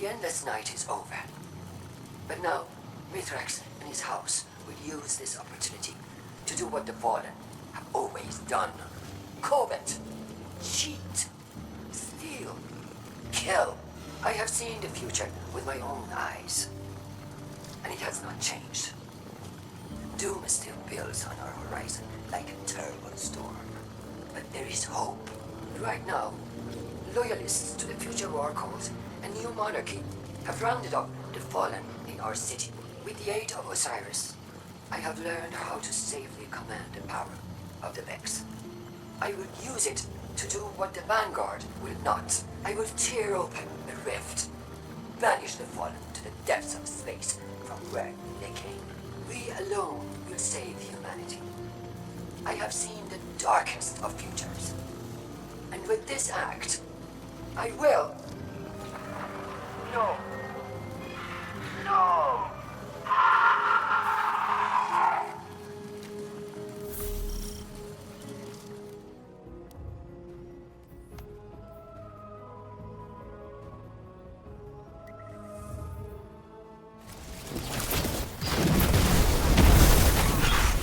The endless night is over. But now, Mithrax and his house will use this opportunity to do what the Fallen have always done. Covet, cheat, steal, kill. I have seen the future with my own eyes, and it has not changed. Doom still builds on our horizon like a terrible storm. But there is hope. Right now, loyalists to the future war cause and new monarchy have rounded up the Fallen in our city. With the aid of Osiris, I have learned how to safely command the power of the Vex. I will use it to do what the Vanguard will not. I will tear open the rift, banish the Fallen to the depths of space from where they came. We alone will save humanity. I have seen the darkest of futures. And with this act, I will... No. No!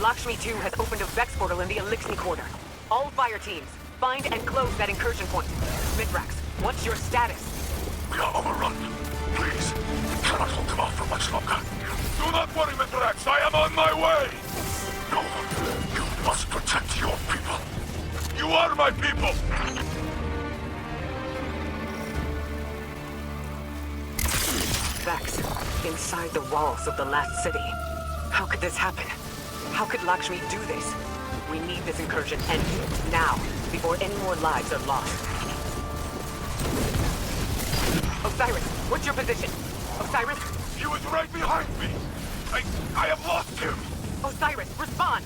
Lakshmi 2 has opened a Vex portal in the Elixir Quarter. All fire teams, find and close that incursion point. Mithrax, what's your status? We are overrun. Please, we cannot hold them off for much longer. Do not worry, Mithrax. I am on my way. No, you must protect your people. You are my people. Vex, inside the walls of the last city. How could this happen? How could Lakshmi do this? We need this incursion ended, now, before any more lives are lost. Osiris, what's your position? Osiris? He was right behind me. I have lost him. Osiris, respond!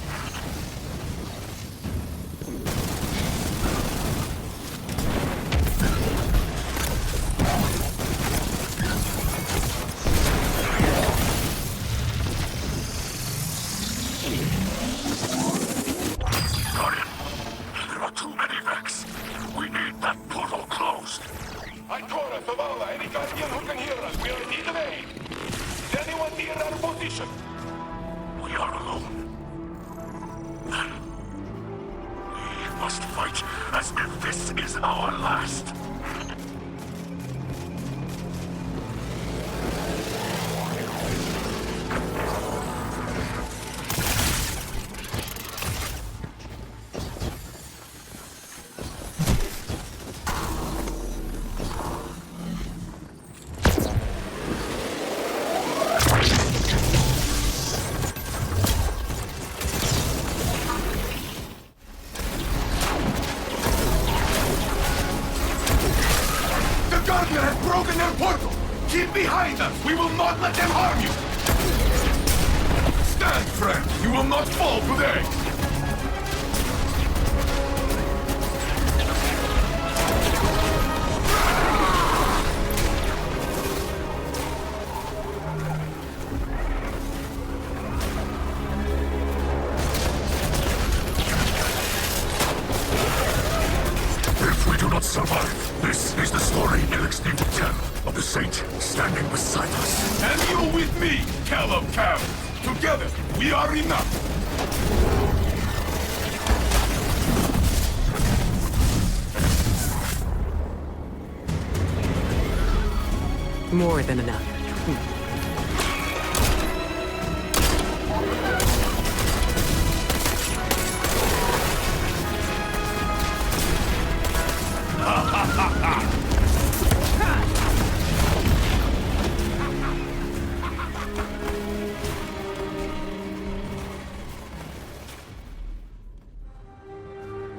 We are alone. Then we must fight as if this is our last. Keep behind us! We will not let them harm you! Stand, friend! You will not fall today! If we do not survive, this is the story Elix need to tell. Of the Saint standing beside us. And you with me, Cal of Cows. Together, we are enough. More than enough.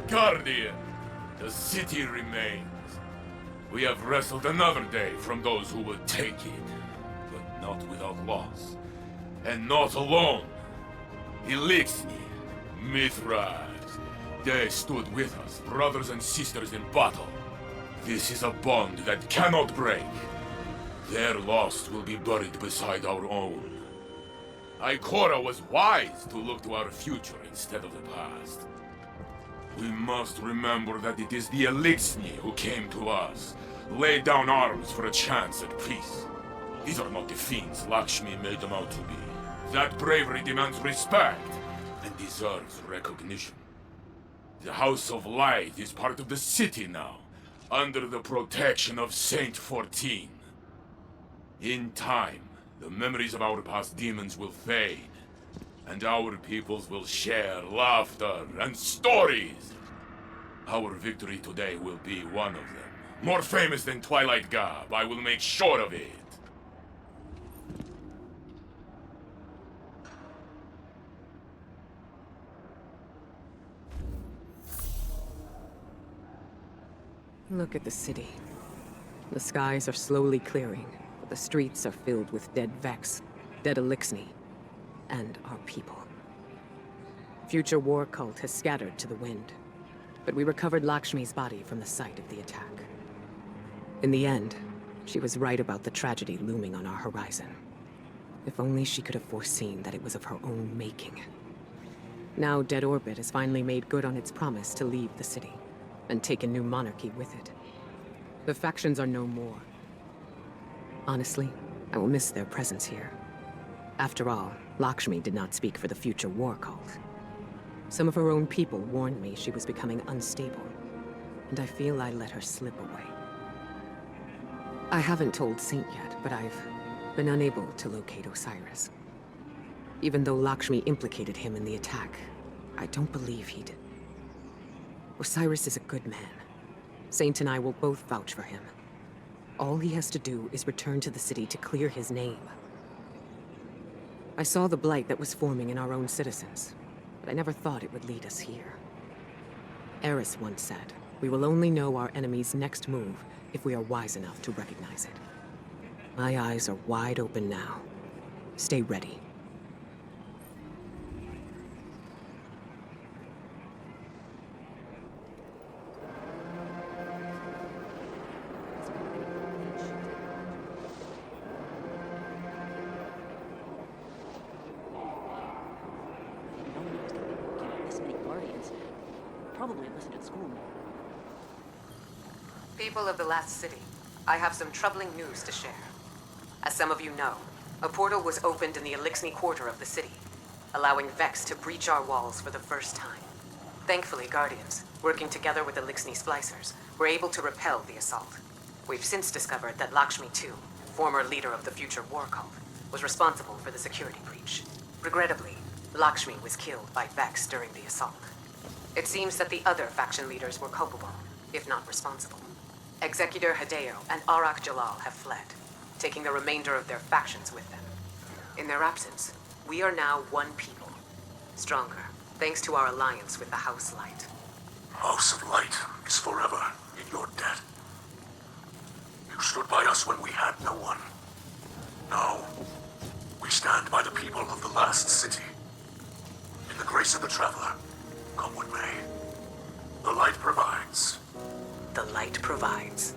Guardian, the city remains. We have wrestled another day from those who would take it, but not without loss. And not alone. Elixir, Mithrax, they stood with us, brothers and sisters in battle. This is a bond that cannot break. Their loss will be buried beside our own. Ikora was wise to look to our future instead of the past. We must remember that it is the Elixir who came to us, laid down arms for a chance at peace. These are not the fiends Lakshmi made them out to be. That bravery demands respect and deserves recognition. The House of Light is part of the city now, under the protection of Saint 14. In time, the memories of our past demons will fade, and our peoples will share laughter and stories. Our victory today will be one of them. More famous than Twilight Gab, I will make sure of it. Look at the city. The skies are slowly clearing, but the streets are filled with dead Vex, dead Eliksni, and our people. Future War Cult has scattered to the wind, but we recovered Lakshmi's body from the site of the attack. In the end, she was right about the tragedy looming on our horizon. If only she could have foreseen that it was of her own making. Now Dead Orbit has finally made good on its promise to leave the city, and take a new monarchy with it. The factions are no more. Honestly, I will miss their presence here. After all, Lakshmi did not speak for the future war cult. Some of her own people warned me she was becoming unstable, and I feel I let her slip away. I haven't told Saint yet, but I've been unable to locate Osiris. Even though Lakshmi implicated him in the attack, I don't believe he did. Osiris is a good man. Saint and I will both vouch for him. All he has to do is return to the city to clear his name. I saw the blight that was forming in our own citizens, but I never thought it would lead us here. Eris once said, we will only know our enemy's next move if we are wise enough to recognize it. My eyes are wide open now. Stay ready. Probably wasn't at school. People of the last city, I have some troubling news to share. As some of you know, a portal was opened in the Eliksni quarter of the city, allowing Vex to breach our walls for the first time. Thankfully, Guardians, working together with Eliksni splicers, were able to repel the assault. We've since discovered that Lakshmi II, former leader of the future war cult, was responsible for the security breach. Regrettably, Lakshmi was killed by Vex during the assault. It seems that the other faction leaders were culpable, if not responsible. Executor Hideo and Arak Jalal have fled, taking the remainder of their factions with them. In their absence, we are now one people, stronger, thanks to our alliance with the House Light. House of Light is forever in your debt. You stood by us when we had no one. Now, we stand by the people of the last city. In the grace of the Traveler, come what may. The Light provides. The Light provides.